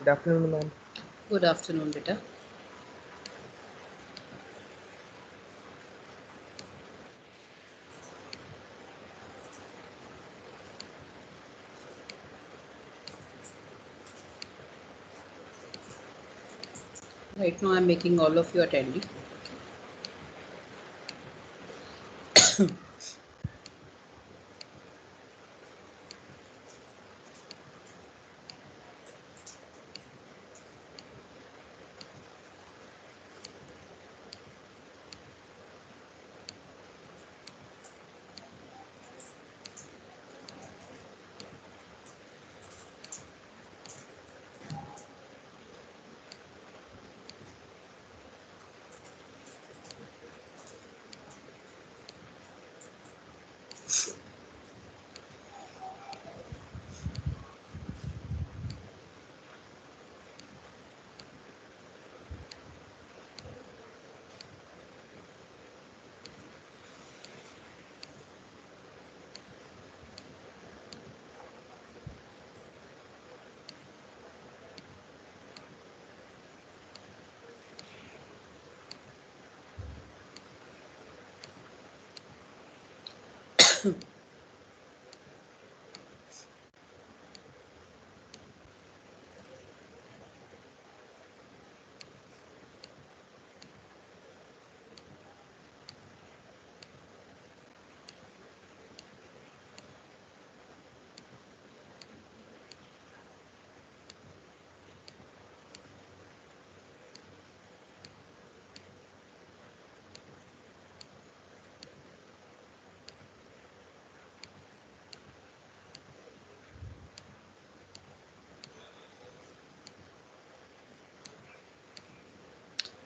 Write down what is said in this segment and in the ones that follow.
Good afternoon, ma'am. Good afternoon, beta. Right now, I'm making all of you attendee.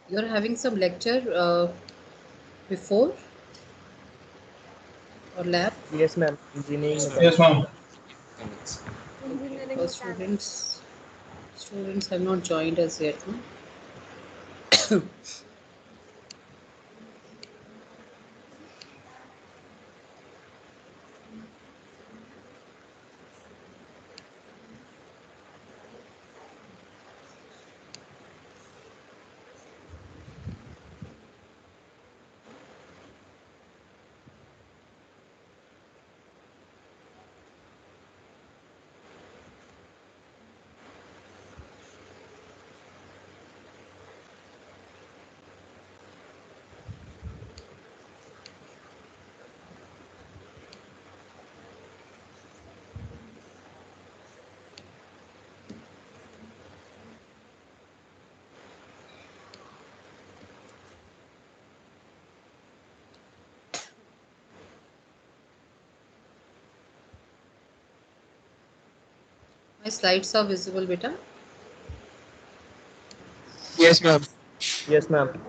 You're having some lecture before or lab? Yes, ma'am. Engineering Yes, mechanics. ma'am. Okay, because students have not joined us yet. No? My slides are visible, beta. Yes, ma'am. Yes, ma'am.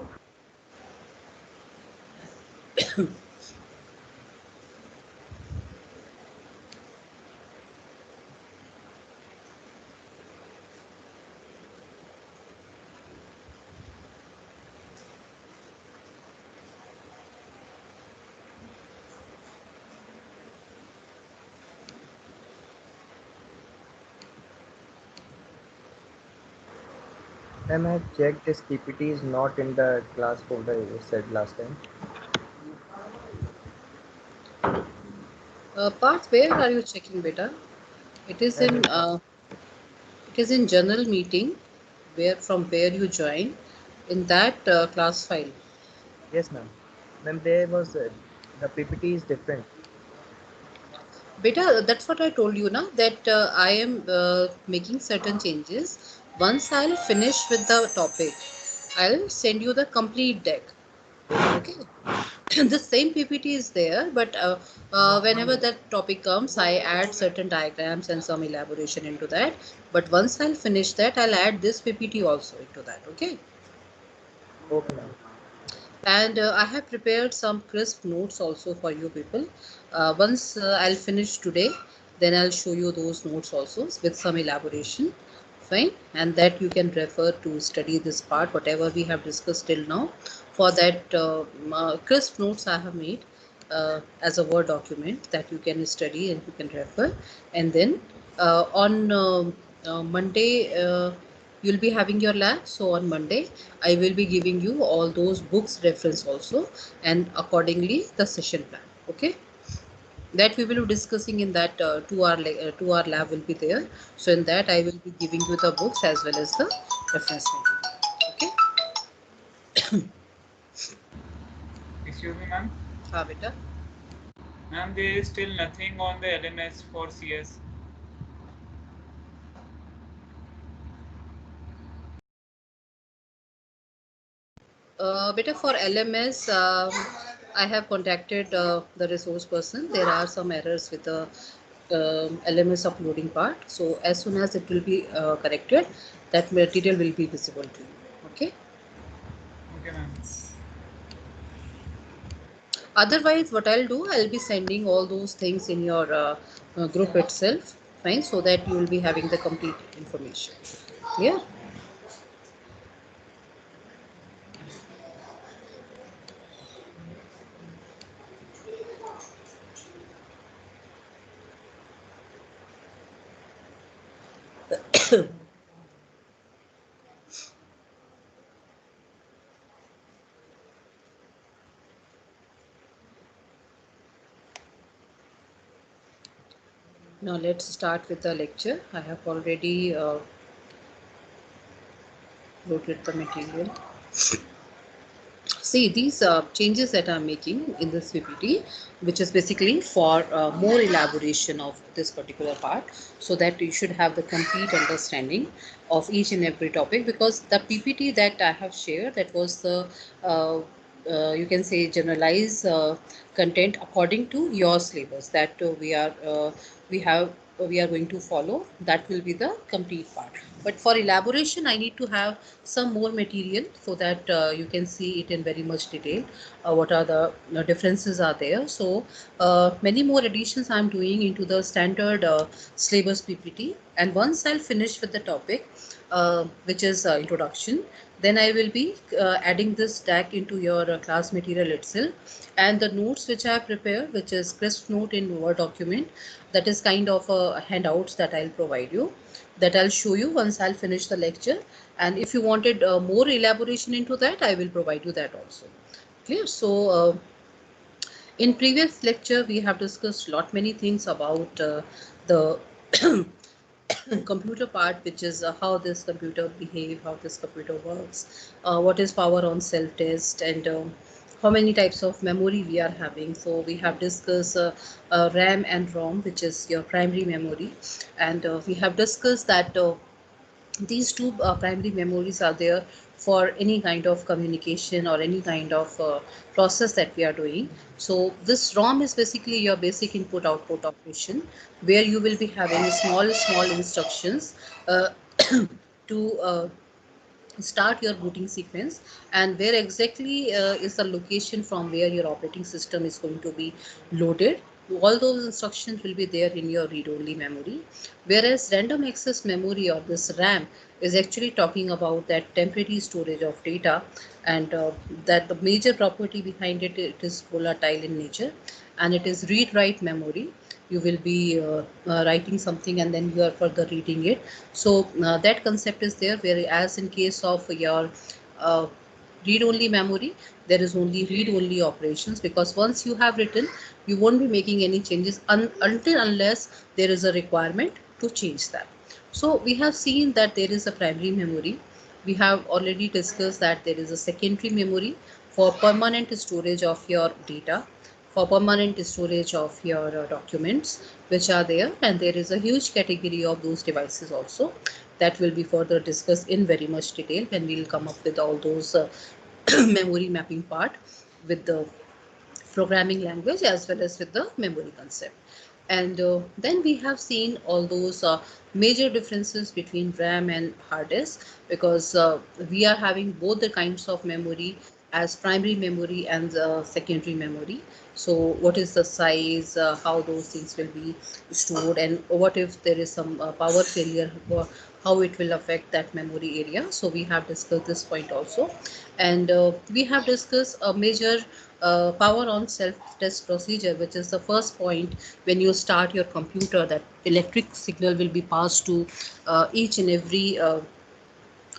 Ma'am, I have checked this PPT is not in the class folder you said last time. Parth, where are you checking, beta? It is Ma'am, in general meeting, where you join, in that class file. yes, ma'am. Ma'am, there was the PPT is different. Beta, that's what I told you now, that I am making certain changes. Once I'll finish with the topic, I'll send you the complete deck. Okay, ma'am. Okay. The same PPT is there, but whenever that topic comes, I add certain diagrams and some elaboration into that. But once I'll finish that, I'll add this PPT also into that. Okay. Okay, ma'am. And I have prepared some crisp notes also for you people. Once I'll finish today, then I'll show you those notes also with some elaboration. Fine, and that you can refer to study this part, whatever we have discussed till now. For that, crisp notes I have made as a Word document that you can study and you can refer. And then on Monday, you'll be having your lab. So on Monday, I will be giving you all those books reference also, and accordingly the session plan. Okay, that we will be discussing in that 2 hour lab will be there. So in that I will be giving you the books as well as the reference material. Okay. Excuse me, ma'am. Ha beta. Ma'am, there is still nothing on the LMS for CS. Beta, for LMS, I have contacted the resource person. There are some errors with the LMS uploading part. So as soon as it will be corrected, that material will be visible to you. Okay. Okay, ma'am. Otherwise, what I'll do, I'll be sending all those things in your group itself, fine, so that you will be having the complete information. Yeah. Now let's start with the lecture. I have already loaded the material. See these changes that I'm making in this PPT, which is basically for more elaboration of this particular part, so that you should have the complete understanding of each and every topic. Because the PPT that I have shared, that was the you can say generalized content according to your syllabus that we have we are going to follow. That will be the complete part. But for elaboration, I need to have some more material so that you can see it in very much detail. What are the differences are there? So many more additions I'm doing into the standard syllabus PPT. And once I'll finish with the topic, which is introduction, then I will be adding this tag into your class material itself. And the notes which I have prepared, which is crisp note in Word document, that is kind of a handouts that I'll provide you, that I'll show you once I'll finish the lecture. And if you wanted more elaboration into that, I will provide you that also. Clear? So in previous lecture, we have discussed lot many things about the computer part, which is how this computer behave, how this computer works, what is power on self test, and how many types of memory we are having. So we have discussed RAM and ROM, which is your primary memory, and we have discussed that these two primary memories are there for any kind of communication or any kind of process that we are doing. So this ROM is basically your basic input output operation, where you will be having small instructions uh, to start your booting sequence, and where exactly is the location from where your operating system is going to be loaded. All those instructions will be there in your read-only memory, whereas random access memory, or this RAM, is actually talking about that temporary storage of data. And that the major property behind it, it is volatile in nature, and it is read-write memory. You will be writing something and then you are further reading it. So that concept is there, whereas in case of your uh, read only memory, there is only read only operations, because once you have written, you won't be making any changes until unless there is a requirement to change that. So we have seen that there is a primary memory. We have already discussed that there is a secondary memory for permanent storage of your data, for permanent storage of your documents which are there, and there is a huge category of those devices also that will be further discussed in very much detail when we'll come up with all those memory mapping part with the programming language as well as with the memory concept. And then we have seen all those major differences between RAM and hard disk, because we are having both the kinds of memory as primary memory and secondary memory. So what is the size, how those things will be stored, and what if there is some power failure, how it will affect that memory area. So we have discussed this point also. And we have discussed a major power on self test procedure, which is the first point. When you start your computer, that electric signal will be passed to each and every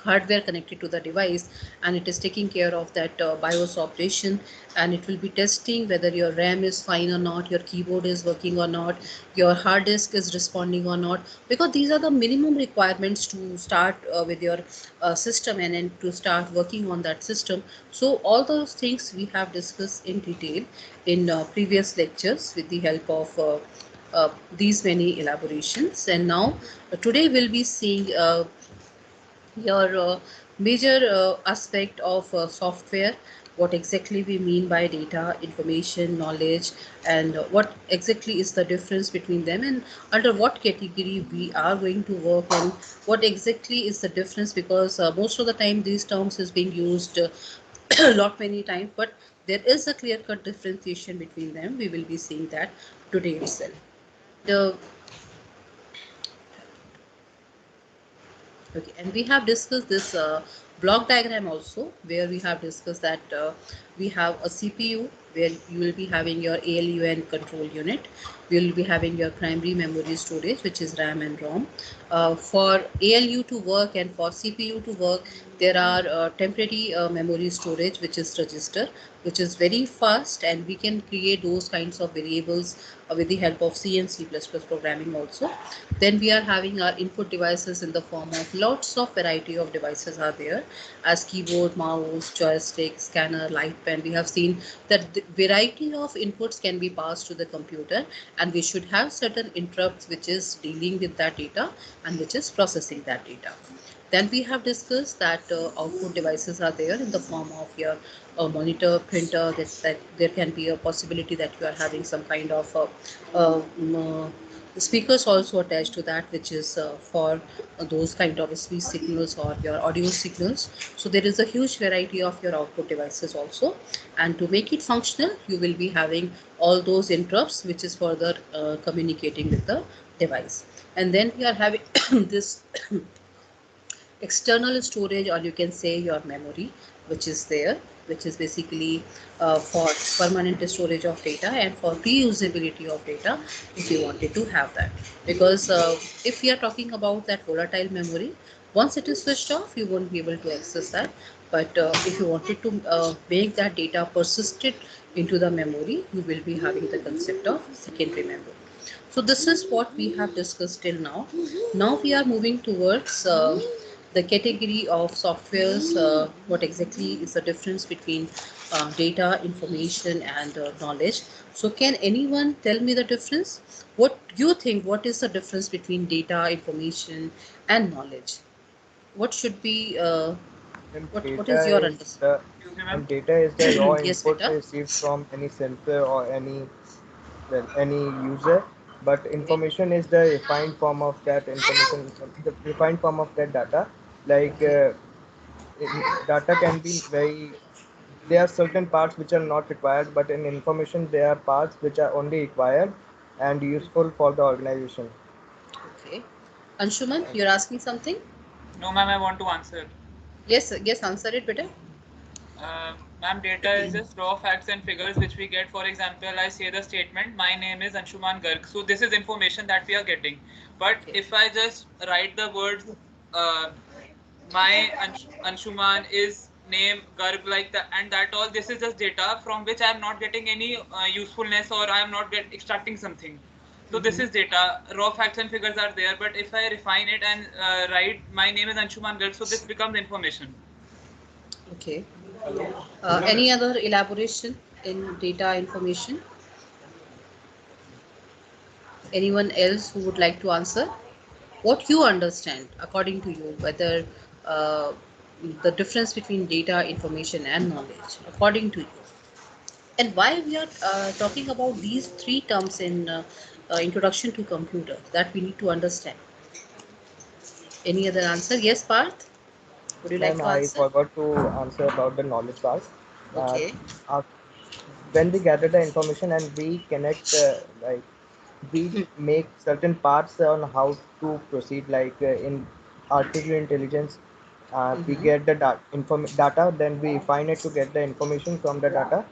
hardware connected to the device, and it is taking care of that BIOS operation, and it will be testing whether your RAM is fine or not, your keyboard is working or not, your hard disk is responding or not, because these are the minimum requirements to start with your system, and then to start working on that system. So all those things we have discussed in detail in previous lectures with the help of these many elaborations. And now today we'll be seeing your major aspect of software, what exactly we mean by data, information, knowledge, and what exactly is the difference between them, and under what category we are going to work, and what exactly is the difference, because most of the time these terms is being used a lot many times, but there is a clear cut differentiation between them. We will be seeing that today itself. And okay, and we have discussed this block diagram also, where we have discussed that we have a CPU where you will be having your ALU and control unit. We will be having your primary memory storage, which is RAM and ROM. For ALU to work and for CPU to work, there are temporary memory storage, which is register, which is very fast, and we can create those kinds of variables with the help of C and C++ programming also. Then we are having our input devices in the form of lots of variety of devices are there, as keyboard, mouse, joystick, scanner, light pen. We have seen that the variety of inputs can be passed to the computer, and we should have certain interrupts which is dealing with that data and which is processing that data. Then we have discussed that output devices are there in the form of your monitor, printer, that there can be a possibility that you are having some kind of speakers also attached to that, which is for those kind of speech signals or your audio signals. So there is a huge variety of your output devices also, and to make it functional you will be having all those interrupts which is further communicating with the device. And then we are having this external storage, or you can say your memory, which is there, which is basically for permanent storage of data and for reusability of data if you wanted to have that. Because if we are talking about that volatile memory, once it is switched off you won't be able to access that. But if you wanted to make that data persisted into the memory, you will be having the concept of secondary memory. So this is what we have discussed till now. Now we are moving towards the category of softwares. What exactly is the difference between data, information, and knowledge? So can anyone tell me the difference? What you think? What is the difference between data, information, and knowledge? What should be? And What is your understanding? Excuse me, ma'am. data is the raw Yes, input beta. received from any sensor or any user, but Okay. information is the refined form of that information, the refined form of that data. Like Okay. data can be very, there are certain parts which are not required, but in information there are parts which are only required and useful for the organization. Okay. Anshuman, you're asking something? No, ma'am, I want to answer. Yes, yes, answer it, beta. Ma'am, data is just raw facts and figures which we get. For example, I say the statement, my name is Anshuman Garg. So this is information that we are getting. But Okay. if I just write the words, uh, my Anshuman is name Garg like that, and that all, this is just data from which I am not getting any usefulness, or I am not extracting something. So this Mm-hmm. is data. Raw facts and figures are there. But if I refine it and write, my name is Anshuman Garg, so this becomes information. Okay. Any other elaboration in data information? Anyone else who would like to answer? What you understand, according to you, whether uh, the difference between data, information, and knowledge, according to you, and why we are talking about these three terms in introduction to computer, that we need to understand. Any other answer? Yes, Parth, would you like Ma'am, to I answer? forgot to answer about the knowledge part. Uh, Okay. uh, when we gather the information and we connect, like we make certain parts on how to proceed, like in artificial intelligence, we Mm-hmm. get the data, then we refine it to get the information from the data,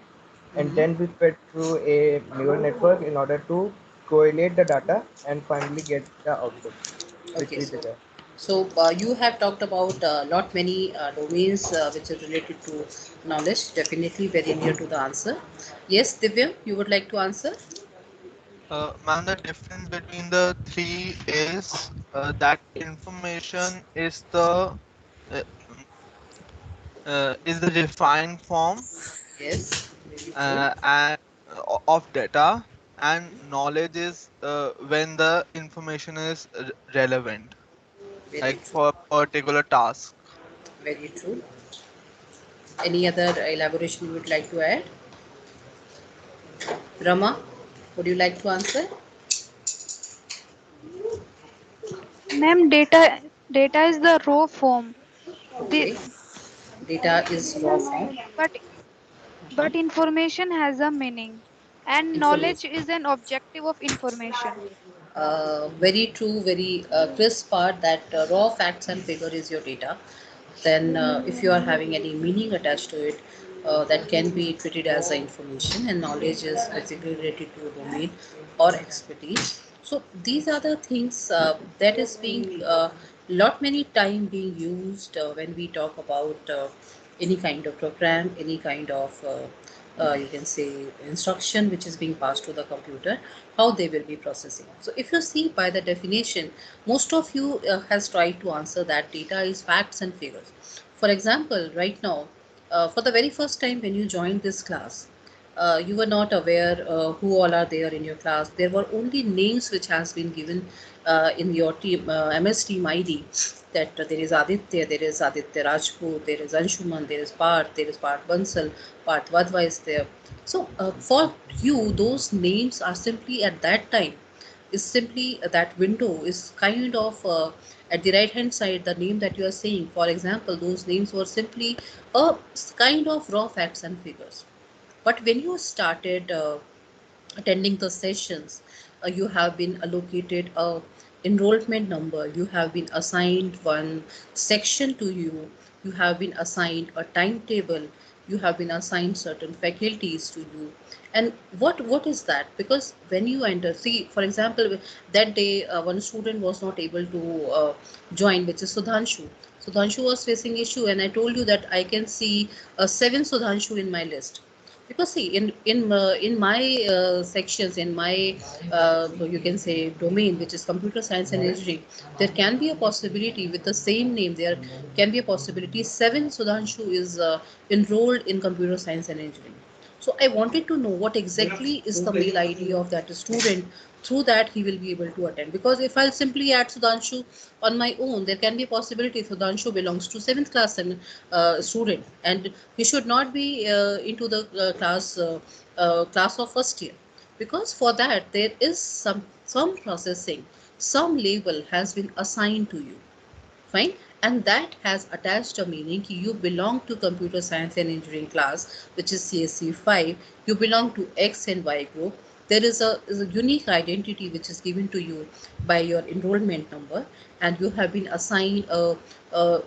and Mm-hmm. then we fed through a neural network in order to correlate the data and finally get the output which Okay, we so desire. So you have talked about lot many domains which are related to knowledge. Definitely very near to the answer. Yes, Divya, you would like to answer? Ma'am, the difference between the three is that information uh, is the defined form Yes, very true. and of data, and knowledge is when the information is relevant, Very like true. for a particular task. Very true. Any other elaboration you would like to add? Rama, would you like to answer? Ma'am, data is the raw form. The, Okay. Data is raw form. but information has a meaning, and knowledge Information. is an objective of information. Very true, very crisp part that raw facts and figure is your data. Then, if you are having any meaning attached to it, that can be treated as a information, and knowledge is basically related to a domain or expertise. So these are the things that is being lot many time being used when we talk about any kind of program, any kind of you can say instruction which is being passed to the computer, how they will be processing. So if you see by the definition, most of you has tried to answer that data is facts and figures. For example, right now, for the very first time when you joined this class, you were not aware who all are there in your class. There were only names which has been given in your team MS team ID. That there is Aditya Rajput, there is Anshuman, there is Parth Bansal, Parth Vadva is there. So for you, those names are simply at that time is simply that window is kind of at the right hand side the name that you are saying. For example, those names were simply a kind of raw facts and figures. But when you started attending the sessions, you have been allocated a enrollment number, you have been assigned one section to you, you have been assigned a timetable, you have been assigned certain faculties to you. And what is that? Because when you enter, see, for example, that day one student was not able to join, which is Sudhanshu was facing issue, and I told you that I can see seven Sudhanshu in my list. Because see, in my sections, in my you can say domain, which is computer science and engineering, there can be a possibility with the same name, there can be a possibility seven Sudhanshu is enrolled in computer science and engineering. So I wanted to know what exactly is the mail ID of that student. Through that, he will be able to attend. Because if I'll simply add Sudhanshu on my own, there can be a possibility Sudhanshu belongs to seventh class and student, and he should not be into the class of first year. Because for that, there is some processing, some label has been assigned to you. Fine. And that has attached a meaning ki you belong to computer science and engineering class, which is CSC 5. You belong to X and Y group. There is a unique identity which is given to you by your enrollment number, and you have been assigned a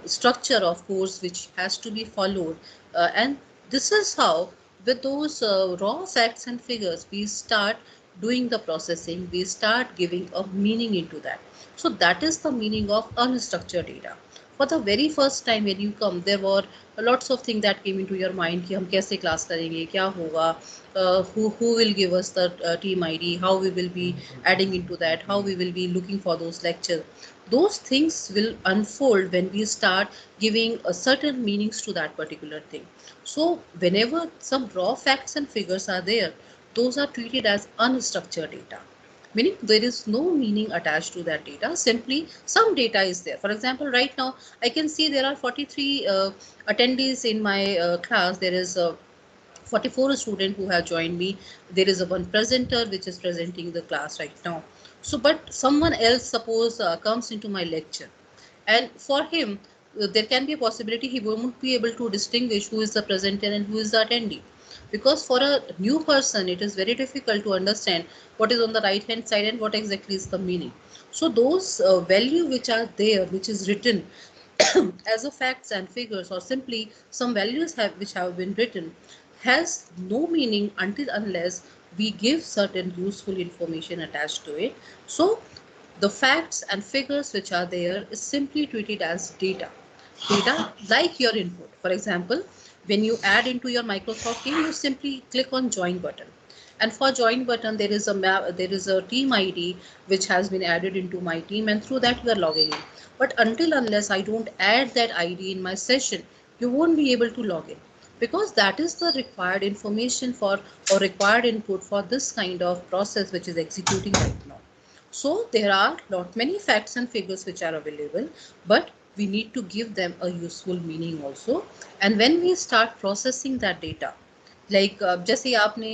structure of course which has to be followed. And this is how, with those raw facts and figures, we start doing the processing, we start giving a meaning into that. So that is the meaning of unstructured data. For the very first time when you come, there were lots of things that came into your mind कि हम कैसे class करेंगे, क्या होगा, who will give us the team ID, how we will be adding into that, how we will be looking for those lectures. Those things will unfold when we start giving a certain meanings to that particular thing. So whenever some raw facts and figures are there, those are treated as unstructured data, meaning there is no meaning attached to that data, simply some data is there. For example, right now I can see there are 43 attendees in my class. There is 44 students who have joined me. There is a one presenter which is presenting the class right now. So but someone else suppose comes into my lecture, and for him there can be a possibility he won't be able to distinguish who is the presenter and who is the attendee. Because for a new person it is very difficult to understand what is on the right hand side and what exactly is the meaning. So those value which are there, which is written as a facts and figures, or simply some values which have been written, has no meaning until unless we give certain useful information attached to it. So The facts and figures which are there is simply treated as data. Data like your input. For example, when you add into your Microsoft team, you simply click on join button. And for join button, there is a team ID which has been added into my team, and through that you are logging in. But until unless I don't add that ID in my session, you won't be able to log in, because that is the required information for, or required input for this kind of process which is executing right now. So there are not many facts and figures which are available, but we need to give them a useful meaning also. And when we start processing that data, like जैसे आपने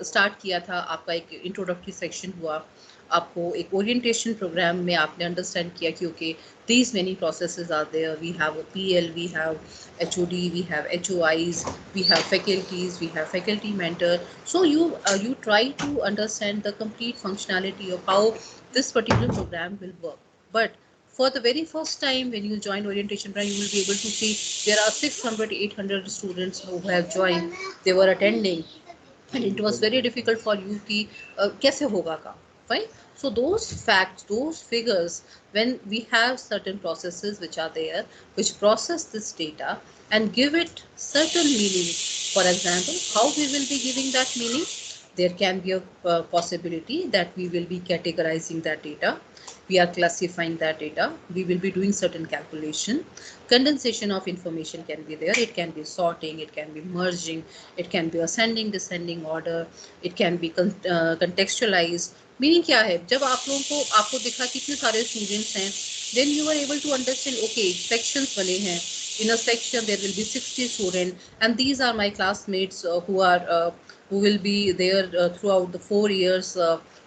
start किया था, आपका एक introductory section हुआ, आपको एक orientation programme में आपने अंडरस्टैंड किया कि okay these many processes are there. We have a PL, we have HOD, we have HOIs, we have faculties, we have faculty mentor. So you try to understand the complete functionality of how this particular program will work. But for the very first time when you join orientation program, you will be able to see there are 600 800 students who have joined, they were attending, and it was very difficult for you कि कैसे होगा काम, right? So those facts, those figures, when we have certain processes which are there which process this data and give it certain meaning. For example, how we will be giving that meaning? There can be a possibility that we will be categorizing that data, we are classifying that data, we will be doing certain calculation, condensation of information can be there, it can be sorting, it can be merging, it can be ascending descending order, it can be contextualized. Meaning क्या है, जब आप लोगों को आपको दिखा कितने सारे स्टूडेंट्स हैं, then you are able to understand okay sections बने हैं, in a section there will be 60 students, and these are my classmates who will be there throughout the 4 years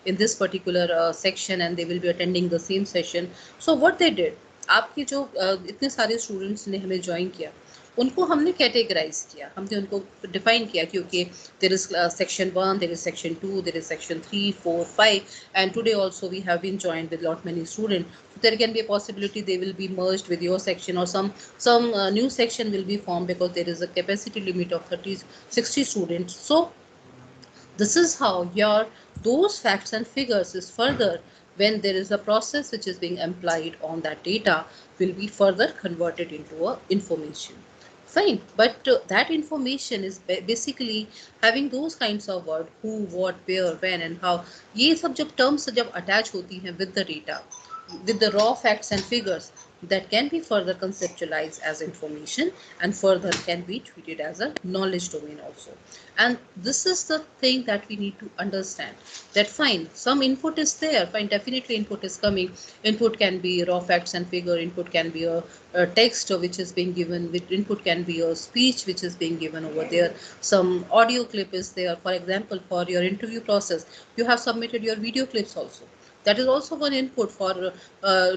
in this particular section, and they will be attending the same session. So what they did, आपके जो इतने सारे students ने हमें join किया, उनको हमने categorise किया, हमने उनको डिफाइन किया कि okay there is section 1, there is section 2, there is section 3, 4, 5, and today also we have been joined with lot many students. So there can be a possibility they will be merged with your section, or some new section will be formed because there is a capacity limit of 60 students. So this is how your those facts and figures is further, when there is a process which is being applied on that data, will be further converted into a information. Fine, but that information is basically having those kinds of word who, what, where, when and how. ये सब जब terms जब attach होती हैं with the data, with the raw facts and figures, that can be further conceptualized as information and further can be treated as a knowledge domain also. And this is the thing that we need to understand, that fine, some input is there, fine, definitely input is coming. Input can be raw facts and figure, input can be a text which is being given, with input can be a speech which is being given over there, some audio clip is there. For example, for your interview process, you have submitted your video clips also, that is also one input for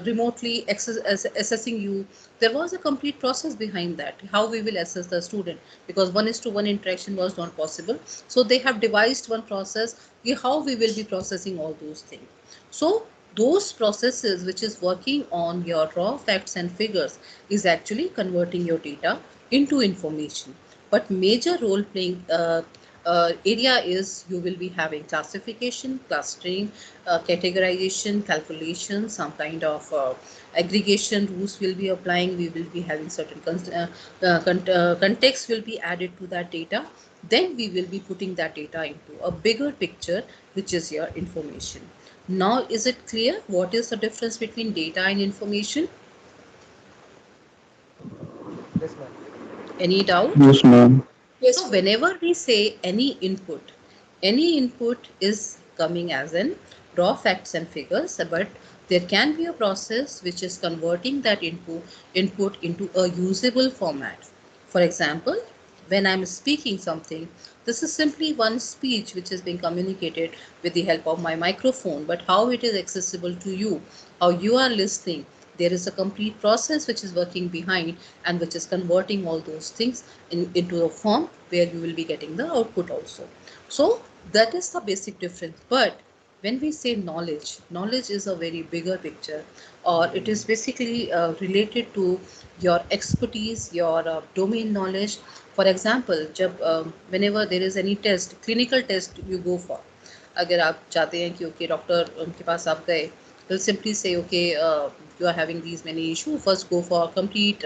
remotely assessing you. There was a complete process behind that, how we will assess the student, because 1:1 interaction was not possible. So they have devised one process, how we will be processing all those things. So those processes which is working on your raw facts and figures is actually converting your data into information. But major role playing area is you will be having classification, clustering, categorization, calculation, some kind of aggregation rules will be applying. We will be having certain context will be added to that data. Then we will be putting that data into a bigger picture, which is your information. Now, is it clear what is the difference between data and information? Yes, ma'am. Any doubt? Yes, ma'am. So whenever we say any input is coming as in raw facts and figures, but there can be a process which is converting that input into a usable format. For example, when I'm speaking something, this is simply one speech which is being communicated with the help of my microphone, but how it is accessible to you, how you are listening, there is a complete process which is working behind and which is converting all those things into a form where you will be getting the output also. So that is the basic difference. But when we say knowledge is a very bigger picture, or it is basically related to your expertise, your domain knowledge. For example, whenever there is any test, clinical test you go for, अगर आप चाहते हैं कि okay doctor उनके पास आप गए, They'll simply say, okay, you are having these many issues. First, go for complete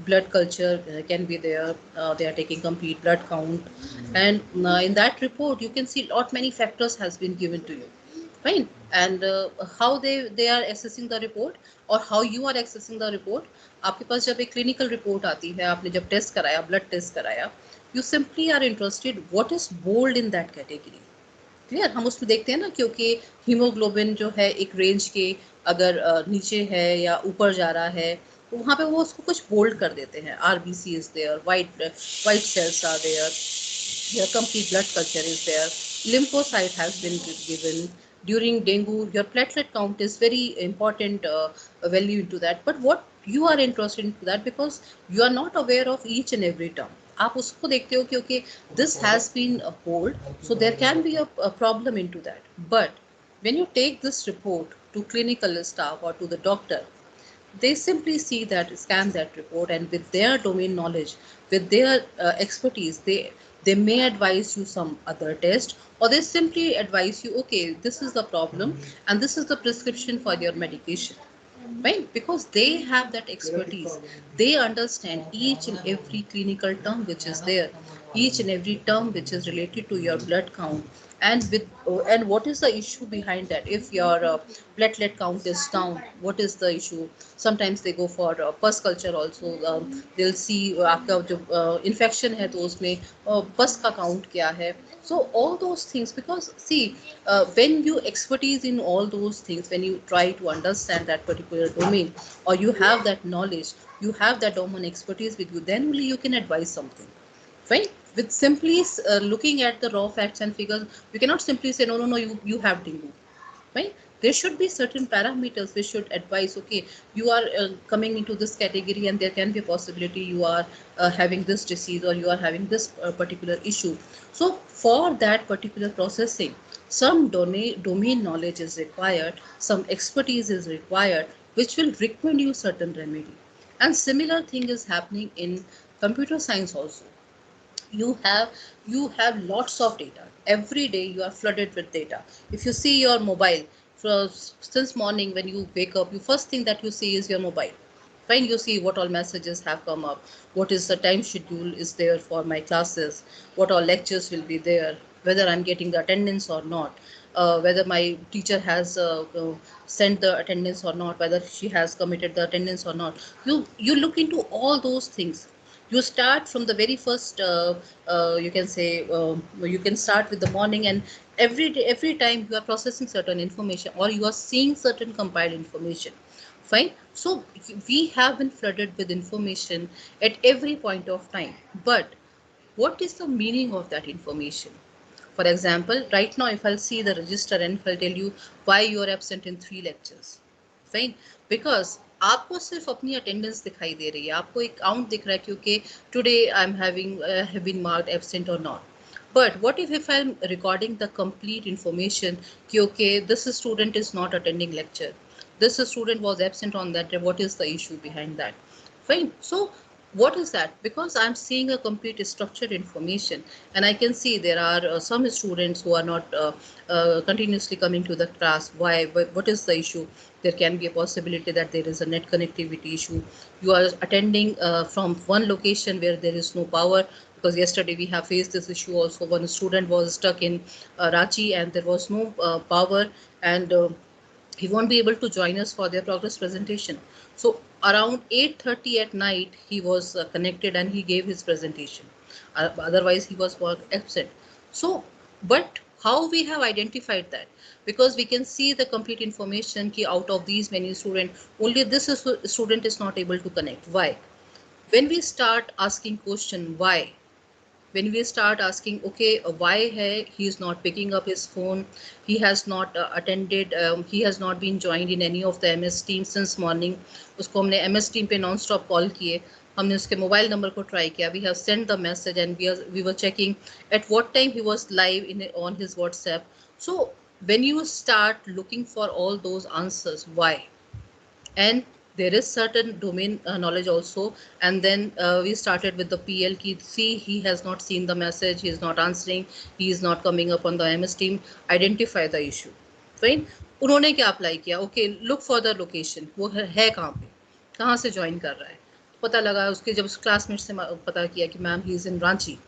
blood culture. Can be there. They are taking complete blood count, and in that report, you can see lot many factors has been given to you. Fine. And how they are assessing the report, or how you are accessing the report. आपके पास जब एक clinical report आती है, आपने जब test कराया, blood test कराया, you simply are interested what is bold in that category. Clear, हम उसमें देखते हैं ना, क्योंकि हीमोग्लोबिन जो है एक रेंज के अगर नीचे है या ऊपर जा रहा है, तो वहाँ पे वो उसको कुछ बोल्ड कर देते हैं. RBC is there, white cells are there, your complete blood culture is there, lymphocyte has been given. During dengue, your platelet count is very important value into that. But what you are interested into that, because you are not aware of each and every term. आप उसको देखते हो क्योंकि this has been a hold, so there can be a problem into that. But when you take this report to clinical staff or to the doctor, they simply see that, scan that report, and with their domain knowledge, with their expertise, they may advise you some other test, or they simply advise you, okay, this is the problem and this is the prescription for your medication. Right? Because they have that expertise. They understand each and every clinical term which is there, each and every term which is related to your blood count, and what is the issue behind that. If your platelet count is down, what is the issue? Sometimes they go for pus culture also. They'll see आपका जो infection है तो उसमें pus का count क्या है. So all those things, because see, when you expertise in all those things, when you try to understand that particular domain, or you have that knowledge, you have that domain expertise with you, then only you can advise something. Right? With simply looking at the raw facts and figures, you cannot simply say, no, no, no, you have dengue. Right? There should be certain parameters which should advise, okay, you are coming into this category and there can be a possibility you are having this disease, or you are having this particular issue. So for that particular processing, some domain knowledge is required, some expertise is required, which will recommend you certain remedy. And similar thing is happening in computer science also. You have lots of data. Every day you are flooded with data. If you see your mobile, since morning when you wake up, you first thing that you see is your mobile. Fine, you see what all messages have come up, what is the time schedule is there for my classes, what all lectures will be there, whether I'm getting the attendance or not, whether my teacher has sent the attendance or not, whether she has committed the attendance or not. You look into all those things. You start from the very first, you can say, you can start with the morning, and every day, every time you are processing certain information, or you are seeing certain compiled information. Fine. So we have been flooded with information at every point of time. But what is the meaning of that information? For example, right now, if I'll see the register and if I'll tell you why you are absent in 3 lectures, fine, because आपको सिर्फ अपनी attendance दिखाई दे रही है, आपको एक count दिख रहा है क्योंकि today I am having have been marked absent or not. But what if I'm recording the complete information कि okay, this student is not attending lecture, this student was absent on that day, what is the issue behind that? Fine. So what is that? Because I'm seeing a complete structured information, and I can see there are some students who are not continuously coming to the class. Why? What is the issue? There can be a possibility that there is a net connectivity issue. You are attending from one location where there is no power, because yesterday we have faced this issue also. One student was stuck in Ranchi and there was no power, and he won't be able to join us for their progress presentation. So around 8:30 at night, he was connected and he gave his presentation. Otherwise, he was absent. So, but how we have identified that? Because we can see the complete information ki out of these many students, only this student is not able to connect. Why? When we start asking question, why? When we start asking, okay, why he is not picking up his phone, he has not attended, he has not been joined in any of the MS team since morning. उसको हमने MS team पे non stop call किए, हमने उसके mobile number को try किया, we have sent the message, and we were checking at what time he was live on his WhatsApp. So when you start looking for all those answers, why? And there is certain domain knowledge also, and then we started with the PL key. See, he has not seen the message, he is not answering, he is not coming up on the MS team. Identify the issue, right? उन्होंने क्या apply किया, okay look for the location, वो है कहाँ पे, कहाँ से join कर रहा है। पता लगा उसके, जब क्लासमेट से पता किया कि ma'am he is in Ranchi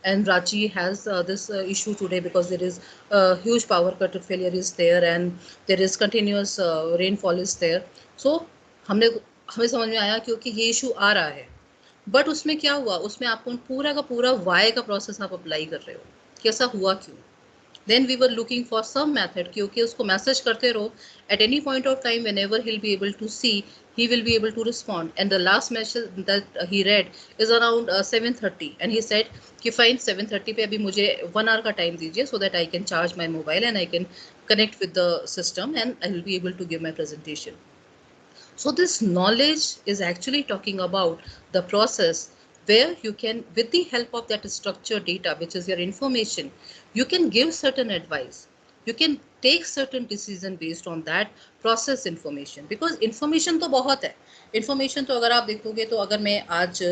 and Ranchi has this issue today because there is huge power cut failure is there and there is continuous rainfall is there. So हमने हमें समझ में आया क्योंकि ये इशू आ रहा है, बट उसमें क्या हुआ, उसमें आपको पूरा का पूरा वाई का प्रोसेस आप अप्लाई कर रहे हो, कैसा हुआ क्यों। Then we were looking for some method कि okay उसको मैसेज करते रहो, at any point of time whenever he'll be able to see, he will be able to respond. And the last message that he read is around 7:30 and he said कि fine 7:30 पे अभी मुझे 1 hour का time दीजिए so that I can charge my mobile and I can connect with the system and I will be able to give my presentation. So this knowledge is actually talking about the process where you can, with the help of that structured data, which is your information, you can give certain advice. You can take certain decision based on that process information. Because information तो बहुत है. Information तो अगर आप देखोगे तो अगर मैं आज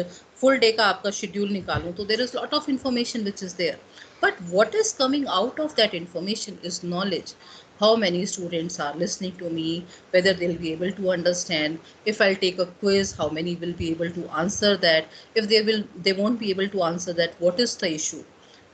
full day का आपका schedule निकालूं तो there is lot of information which is there. But what is coming out of that information is knowledge. How many students are listening to me, whether they'll be able to understand. If I'll take a quiz, how many will be able to answer that. If they won't be able to answer that, what is the issue,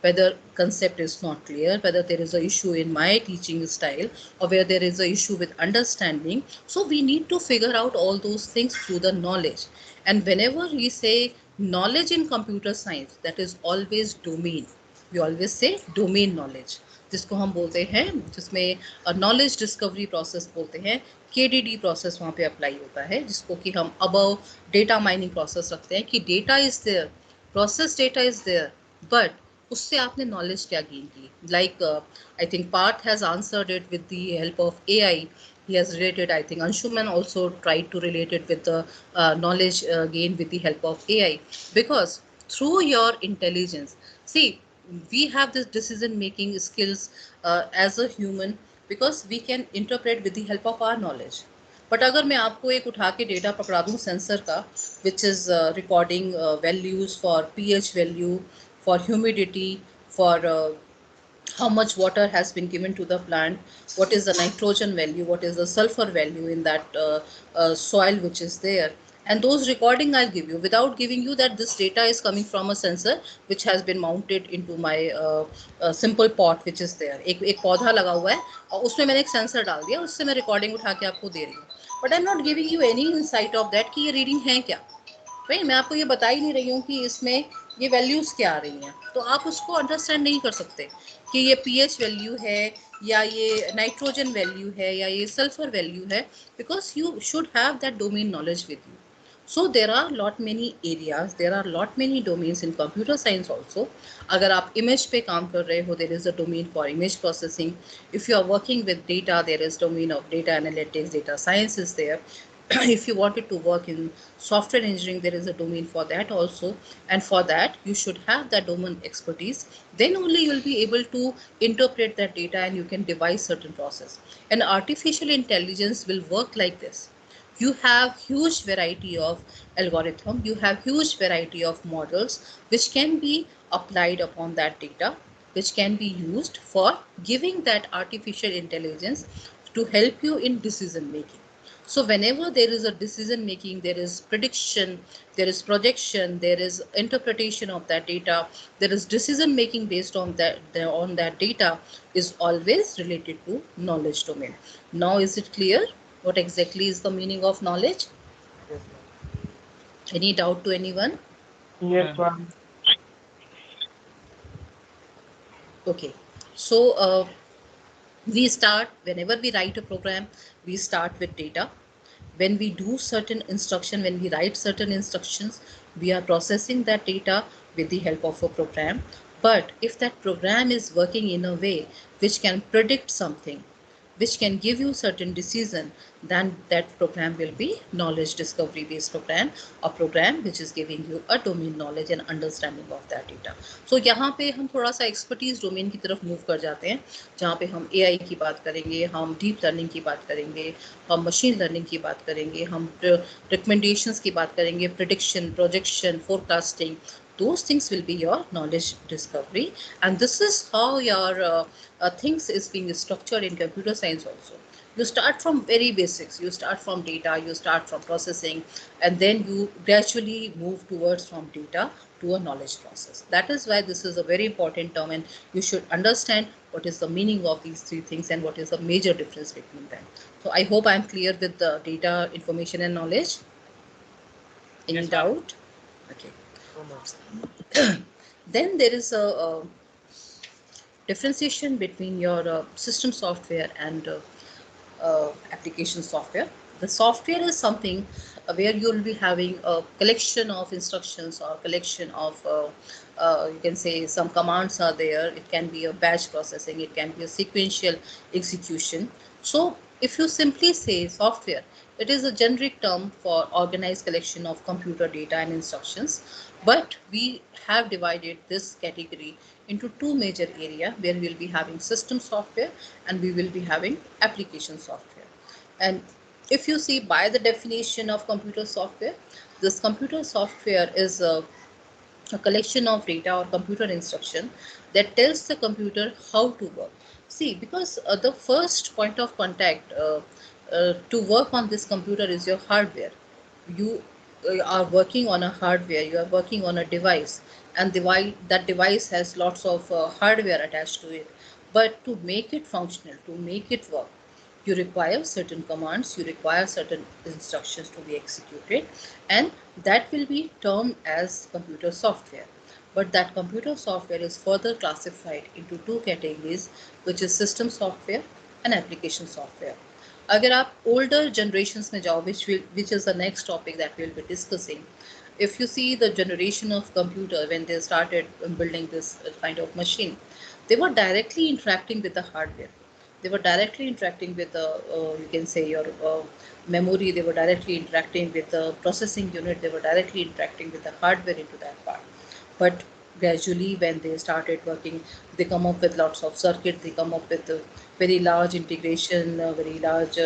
whether concept is not clear, whether there is an issue in my teaching style, or where there is an issue with understanding. So we need to figure out all those things through the knowledge. And whenever we say knowledge in computer science, that is always domain. We always say domain knowledge, जिसको हम बोलते हैं, जिसमें knowledge discovery process बोलते हैं, KDD process वहाँ पे apply होता है, जिसको कि हम अबव डेटा माइनिंग प्रोसेस रखते हैं कि data is there, process data is there, but उससे आपने नॉलेज क्या गेन की। Like I think Parth has answered it with the help of AI. He has related, I think Anshuman also tried to relate it with the knowledge gained with the help of AI, because through your intelligence, see, we have this decision making skills as a human, because we can interpret with the help of our knowledge. But अगर मैं आपको एक उठा के data पकड़ा दूँ sensor का, which is recording values for pH value, for humidity, for how much water has been given to the plant, what is the nitrogen value, what is the sulfur value in that soil which is there, and those recording I'll give you without giving you that this data is coming from a sensor which has been mounted into my simple pot which is there. एक पौधा लगा हुआ है और उसमें मैंने एक sensor डाल दिया, उससे मैं रिकॉर्डिंग उठा के आपको दे रही हूँ, but I am not giving you any insight of that कि ये रीडिंग है क्या। भाई मैं आपको ये बता ही नहीं रही हूँ कि इसमें ये वैल्यूज़ क्या आ रही हैं, तो आप उसको अंडरस्टैंड नहीं कर सकते कि ये pH वैल्यू है या ये नाइट्रोजन वैल्यू है या ये सल्फर वैल्यू है, because you should have that domain knowledge with you. So there are lot many areas, there are lot many domains in computer science also. अगर आप image पे काम कर रहे हो, there is a domain for image processing. If you are working with data, there is domain of data analytics, data science is there. If you wanted to work in software engineering, there is a domain for that also, and for that you should have that domain expertise. Then only you will be able to interpret that data and you can devise certain process. And artificial intelligence will work like this. You have huge variety of algorithm, you have huge variety of models which can be applied upon that data, which can be used for giving that artificial intelligence to help you in decision making. So whenever there is a decision making, there is prediction, there is projection, there is interpretation of that data, there is decision making based on that data, is always related to knowledge domain. Now is it clear what exactly is the meaning of knowledge? Yes, ma'am. Any doubt to anyone? Yes, ma'am. Okay, so we start, whenever we write a program, we start with data. When we do certain instruction, when we write certain instructions, we are processing that data with the help of a program. But if that program is working in a way which can predict something, which can give you certain decision, then that program will be knowledge discovery based program, a program which is giving you a domain knowledge and understanding of that data. So यहाँ पे हम थोड़ा सा expertise domain की तरफ move कर जाते हैं, जहाँ पे हम AI की बात करेंगे, हम deep learning की बात करेंगे, हम machine learning की बात करेंगे, हम recommendations की बात करेंगे, prediction, projection, forecasting. Those things will be your knowledge discovery, and this is how your things is being structured in computer science also. You start from very basics, you start from data, you start from processing, and then you gradually move towards from data to a knowledge process. That is why this is a very important term, and you should understand what is the meaning of these three things and what is the major difference between them. So I hope I'm clear with the data, information, and knowledge. Any Yes, ma'am. doubt? Okay. So much. Then there is a differentiation between your system software and application software. The software is something where you will be having a collection of instructions or collection of you can say some commands are there. It can be a batch processing, it can be a sequential execution. So if you simply say software, it is a generic term for organized collection of computer data and instructions. But we have divided this category into two major areas where we will be having system software and we will be having application software. And if you see by the definition of computer software, this computer software is a collection of data or computer instruction that tells the computer how to work. See, because the first point of contact to work on this computer is your hardware. You are working on a hardware, you are working on a device, and that device has lots of hardware attached to it. But to make it functional, to make it work, you require certain commands, you require certain instructions to be executed, and that will be termed as computer software. But that computer software is further classified into two categories, which is system software and application software. अगर आप older generations में जाओ, which is the next topic that we'll be discussing, if you see the generation of computer when they started building this kind of machine, they were directly interacting with the hardware. They were directly interacting with the you can say your memory. They were directly interacting with the processing unit. They were directly interacting with the hardware into that part. But gradually when they started working, they come up with lots of circuits, they come up with a very large integration, very large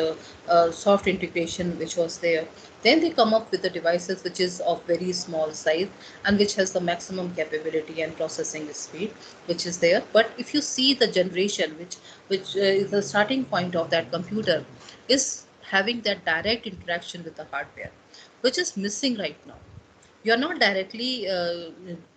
soft integration which was there. Then they come up with the devices which is of very small size and which has the maximum capability and processing speed which is there. But if you see the generation which is the starting point of that computer is having that direct interaction with the hardware, which is missing right now. You're not directly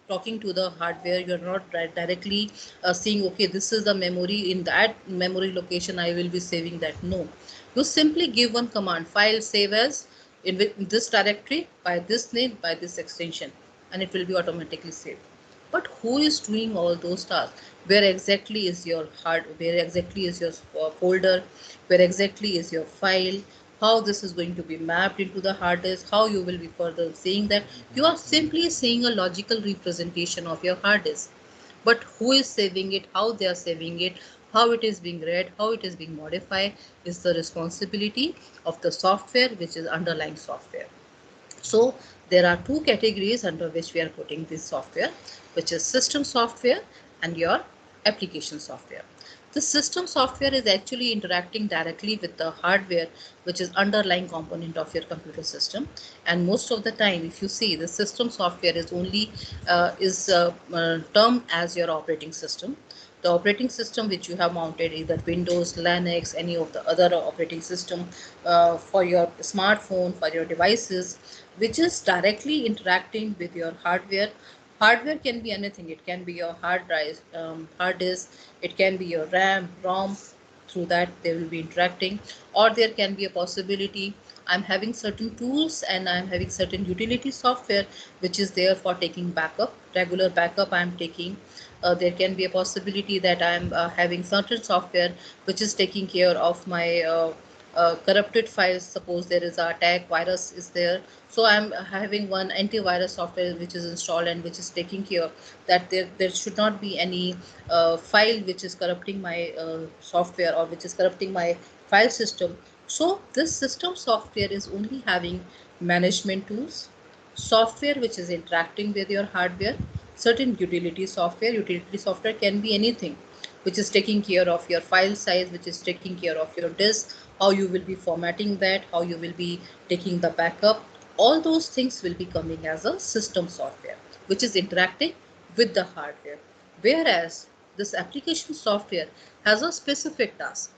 talking to the hardware, you're not directly saying okay, this is the memory, in that memory location I will be saving that. No, you simply give one command, file save as in this directory by this name by this extension, and it will be automatically saved. But who is doing all those tasks? Where exactly is your where exactly is your folder, where exactly is your file, how this is going to be mapped into the hard disk, how you will be further seeing that. You are simply seeing a logical representation of your hard disk. But who is saving it, how they are saving it, how it is being read, how it is being modified is the responsibility of the software, which is underlying software. So there are two categories under which we are putting this software, which is system software and your application software. The system software is actually interacting directly with the hardware, which is underlying component of your computer system. And most of the time, if you see, the system software is only termed as your operating system. The operating system which you have mounted, either Windows, Linux, any of the other operating system for your smartphone, for your devices, which is directly interacting with your hardware. Hardware can be anything. It can be your hard drive, hard disk. It can be your RAM, ROM. Through that, they will be interacting. Or there can be a possibility I'm having certain tools and I'm having certain utility software which is there for taking backup. Regular backup I'm taking. There can be a possibility that I'm having certain software which is taking care of my corrupted files. Suppose there is a attack virus is there, so I'm having one antivirus software which is installed and which is taking care that there should not be any file which is corrupting my software or which is corrupting my file system. So this system software is only having management tools, software which is interacting with your hardware, certain utility software. Utility software can be anything which is taking care of your file size, which is taking care of your disk, how you will be formatting that, how you will be taking the backup. All those things will be coming as a system software, which is interacting with the hardware. Whereas this application software has a specific task.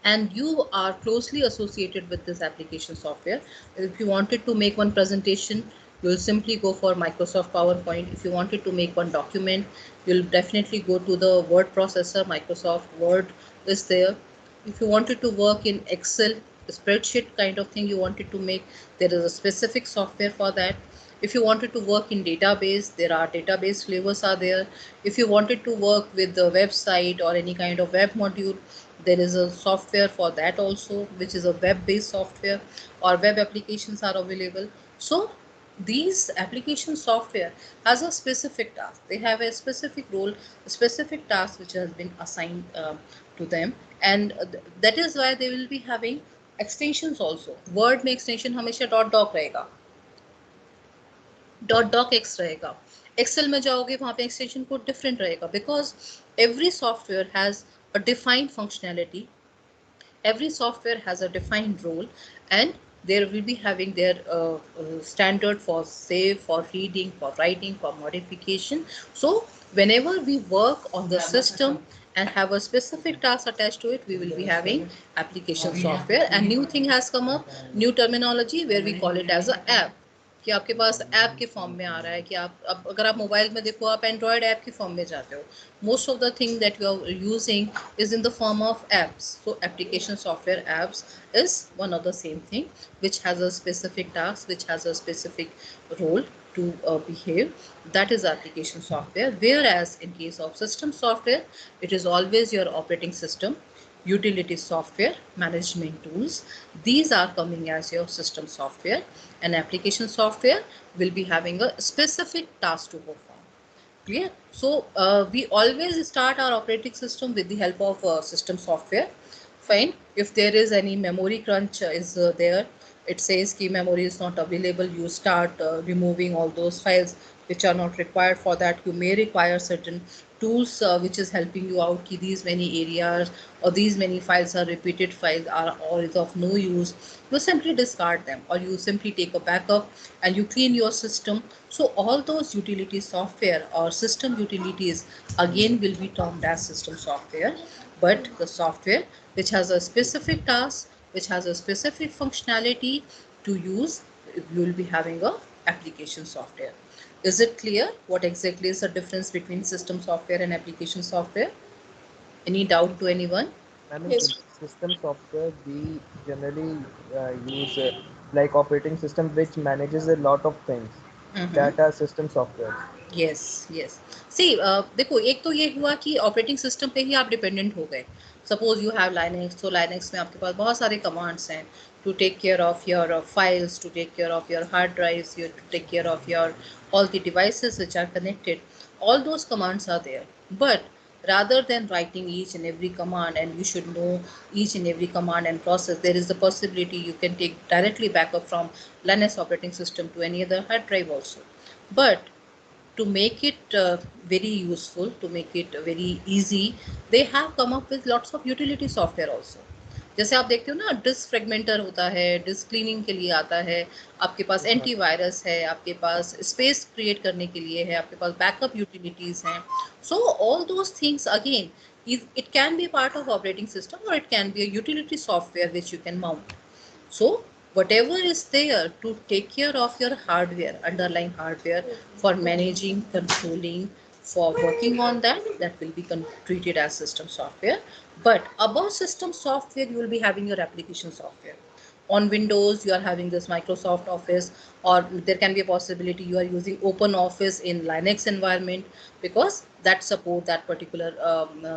and you are closely associated with this application software. If you wanted to make one presentation, you'll simply go for Microsoft PowerPoint. If you wanted to make one document, you'll definitely go to the word processor. Microsoft Word is there. If you wanted to work in Excel, spreadsheet kind of thing you wanted to make, there is a specific software for that. If you wanted to work in database, there are database flavors are there. If you wanted to work with the website or any kind of web module, there is a software for that also, which is a web based software, or web applications are available. So these application software has a specific task, they have a specific role, a specific task which has been assigned to them, and that is why they will be having extensions also. Word में extension हमेशा dot doc रहेगा, dot doc x रहेगा. Excel में जाओगे वहाँ पे extension code different रहेगा, because every software has a defined functionality, every software has a defined role, and there will be having their standard for save, for reading, for writing, for modification. So whenever we work on the system and have a specific task attached to it, we will be having application software. And new thing has come up, new terminology where we call it as a app, कि आपके पास app के form में आ रहा है, कि आप अब अगर आप मोबाइल में देखो, आप एंड्रॉयड ऐप के फॉर्म में जाते हो, most of the thing that you are using is in the form of apps. So application software apps is one of the same thing, which has a specific task, which has a specific role to behave. That is application software. Whereas in case of system software, it is always your operating system, utility software, management tools. These are coming as your system software, and application software will be having a specific task to perform. Clear? So we always start our operating system with the help of system software. Fine. If there is any memory crunch is there, it says key memory is not available, you start removing all those files which are not required. For that you may require certain tools which is helping you out, ki these many areas or these many files are repeated files are or is of no use. You simply discard them, or you simply take a backup and you clean your system. So all those utility software or system utilities again will be termed as system software. But the software which has a specific task, which has a specific functionality to use, you will be having a application software. Is it clear what exactly is the difference between system software and application software? Any doubt to anyone? And in Yes. system software, we generally use like operating system which manages a lot of things. Mm-hmm. That are system softwares. Yes yes. सी देखो, एक तो ये हुआ कि operating system पे ही आप dependent हो गए. सपोज यू हैव लाइनेक्स, तो लाइनेक्स में आपके पास बहुत सारे कमांड्स हैं to take care of your files, to take care of your hard drives, to take care of your all the devices which are connected. All those commands are there, but rather than writing each and every command, and you should know each and every command and process, there is the possibility you can take directly backup from Linux operating system to any other hard drive also. But to make it very useful, to make it very easy, they have come up with lots of utility software also. जैसे आप देखते हो ना, disc fragmenter होता है, disc cleaning के लिए आता है, आपके पास एंटीवायरस है, आपके पास स्पेस क्रिएट करने के लिए है, आपके पास बैकअप यूटिलिटीज हैं. So all those things again, it can be part of operating system, or it can be a utility software which you can mount. So whatever is there to take care of your hardware, underlying hardware, for managing, controlling, for working on that, that will be treated as system software. But above system software, you will be having your application software. On Windows, you are having this Microsoft Office, or there can be a possibility you are using Open Office in Linux environment, because that support that particular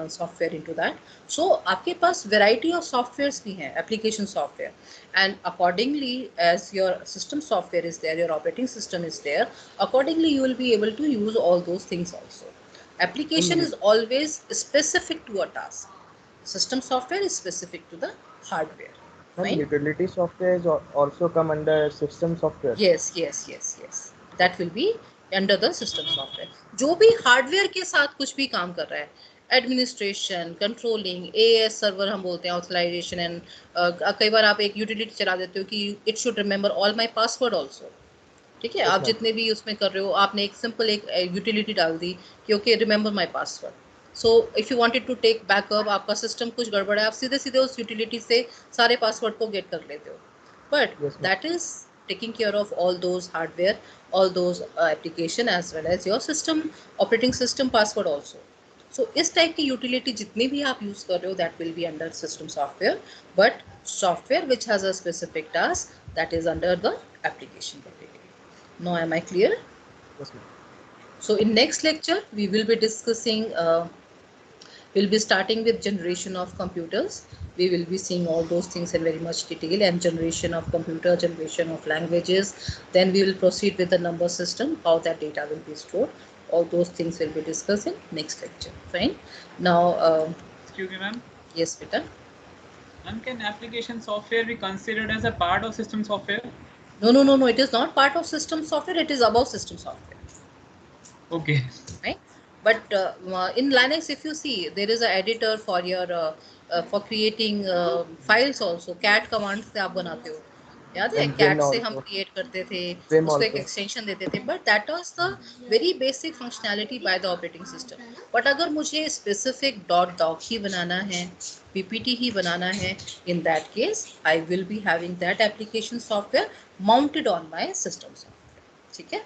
software into that. So आपके पास variety of softwares भी हैं, application software, and accordingly as your system software is there, your operating system is there, accordingly you will be able to use all those things also. Application is always specific to a task. System software is specific to the hardware. And Fine. utility software is also come under system software. Yes, yes, yes, yes. That will be under the system software. जो भी hardware के साथ कुछ भी काम कर रहा है, एडमिनिस्ट्रेशन, कंट्रोलिंग, एएस सर्वर हम बोलते हैं, ऑथराइजेशन, एंड कई बार आप एक यूटिलिटी चला देते हो कि it should remember all my password also. ठीक है, आप जितने भी उसमें कर रहे हो, आपने एक सिंपल एक यूटिलिटी डाल दी कि okay remember my password. So if you wanted to take backup, आपका सिस्टम कुछ गड़बड़ है, आप सीधे सीधे उस यूटिलिटी से सारे पासवर्ड को गेट कर लेते हो, but Yes, ma'am. That is taking care of all those hardware, all those application as well as your system operating system password also. So इस टाइप की यूटिलिटी जितनी भी आप यूज कर रहे हो that will be under system software, but software which has a specific task that is under the application category. Now am I clear? Yes, ma'am. So in next lecture we will be discussing we'll be starting with generation of computers. We will be seeing all those things in very much detail, and generation of computer, generation of languages. Then we will proceed with the number system, how that data will be stored. All those things will be discussed in next lecture. Fine. Now, Excuse me, ma'am. yes, beta. Ma'am, can application software be considered as a part of system software? No. It is not part of system software. It is above system software. Okay. Right. But in Linux, if you see, there is an editor for your for creating files also. Cat command से आप बनाते हो, याद है? And Vim Cat से हम also. create करते थे, Vim उसको एक also. extension देते थे. But that was the very basic functionality by the operating system. But अगर मुझे specific .doc ही बनाना है, PPT ही बनाना है, in that case, I will be having that application software mounted on my system software. ठीक है?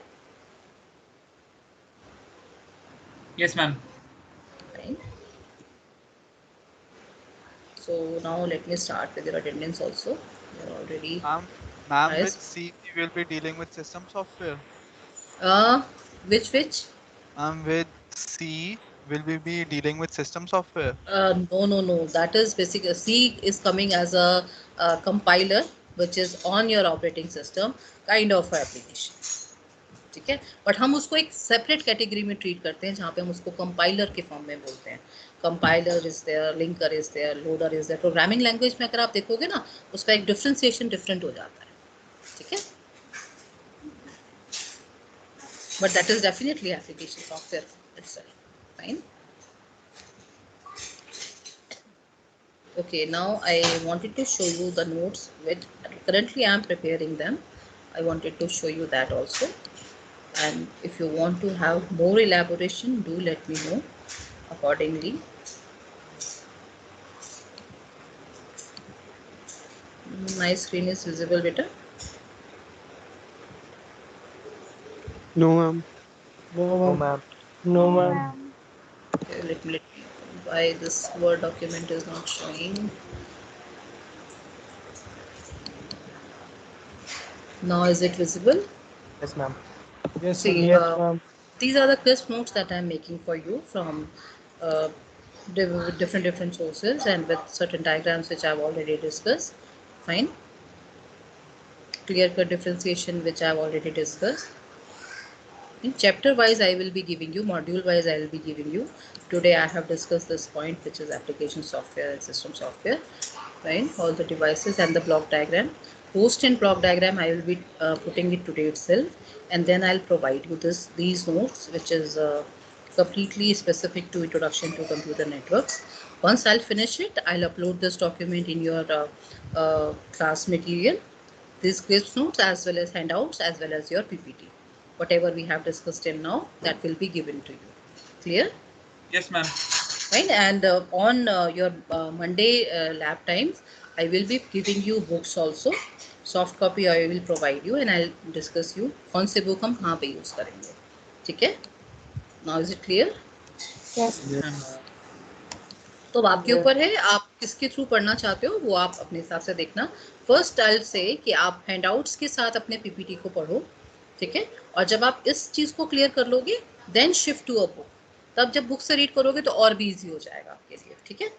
Yes, ma'am. Fine. So now let me start with your attendance also. You're already Ma'am, with highest. C we will be dealing with system software. Which? With C will we be dealing with system software? No. That is basically C is coming as a compiler which is on your operating system kind of application. ठीक है, but हम उसको एक separate category में treat करते हैं जहाँ पे हम उसको कंपाइलर के फॉर्म में बोलते हैं. Compiler is there, linker is there, loader is there. Programming language में अगर आप देखोगे ना, उसका एक डिफ्रेंसिएशन डिफरेंट हो जाता है. ठीक है, but that is definitely application software itself. Fine. Okay, now I wanted to show you the notes which currently I am preparing them. I wanted to show you that also, and if you want to have more elaboration, do let me know accordingly. My screen is visible, beta. No, ma'am. No, ma'am. No, ma'am. Okay, let me why this Word document is not showing. Now is it visible? Yes, ma'am. Yes, See, ma'am. these are the crisp notes that I'm making for you from uh, different sources and with certain diagrams which I've already discussed. Fine. Clear-cut differentiation which I've already discussed. In chapter wise I will be giving you, module wise I will be giving you. Today I have discussed this point, which is application software and system software. Fine. All the devices and the block diagram. Post and block diagram I will be putting it today itself, and then I'll provide you these notes which is completely specific to introduction to computer networks. Once I'll finish it, I'll upload this document in your class material, these quiz notes as well as handouts as well as your PPT. Whatever we have discussed till now, that will be given to you. Clear? Yes, ma'am. Right. And on your Monday lab times, I will be giving you books also. Soft copy I will provide you, and I'll discuss you कौन से book हम कहाँ पे use करेंगे. ठीक है? Now is it clear? Yes. Yes, ma'am. तो आपके ऊपर है, आप किसके थ्रू पढ़ना चाहते हो वो आप अपने हिसाब से देखना. फर्स्ट आई विल से कि आप हैंडआउट्स के साथ अपने पीपीटी को पढ़ो. ठीक है, और जब आप इस चीज को क्लियर कर लोगे, then shift to a book. तब जब बुक से रीड करोगे तो और भी इजी हो जाएगा आपके लिए. ठीक है,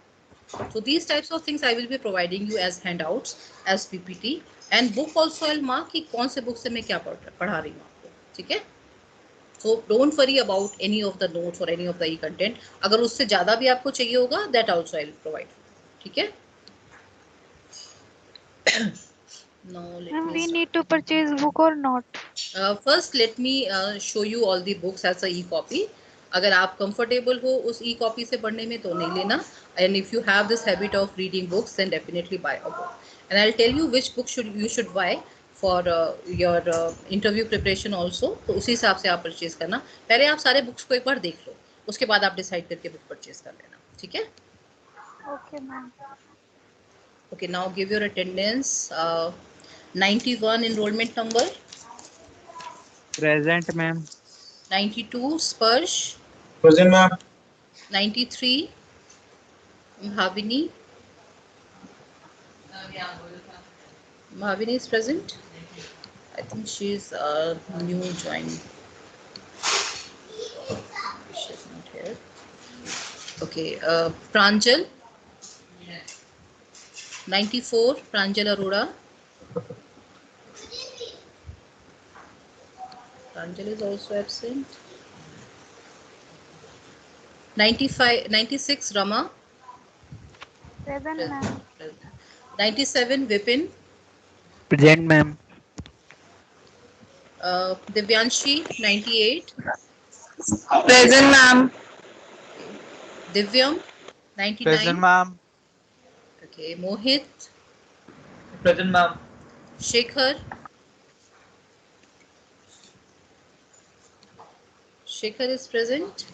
so these types of things I will be providing you as handouts, as PPT, and book also I'll mark कि कौन से बुक से मैं क्या पढ़ा रही हूँ आपको. ठीक है, so don't worry about any of the notes or any of the e-content. अगर उससे ज़्यादा भी आपको चाहिए होगा, that also I'll provide. ठीक है. Now let And me we start. need to purchase book or not? First let me show you all the books as a e-copy. अगर आप comfortable हो उस e-copy से पढ़ने में तो नहीं लेना. And if you have this habit of reading books, then definitely buy a book. And I'll tell you which book you should buy for your interview preparation also. तो उसी हिसाब से आप परचेज करना. पहले आप सारे बुक्स को एक बार देख लो, उसके बाद आप डिसाइड करके बुक परचेज कर लेना, ठीक है? Okay, ma'am. Okay, now give your attendance. 91 enrollment number, Present, ma'am. 92 Sparsh, Present, ma'am. 93 Bhavini. Bhavini is present. I think she is new join. She's not here. Okay, Pranjal. 94 Pranjal Arora. Pranjal is also absent. 95, 96 Rama. Present, ma'am. 97 Vipin. Present, ma'am. Divyanshi 98. Present, ma'am. Divyam Present, 99. ma'am. Okay, Mohit. Present, ma'am. Shekhar. Shekhar is present.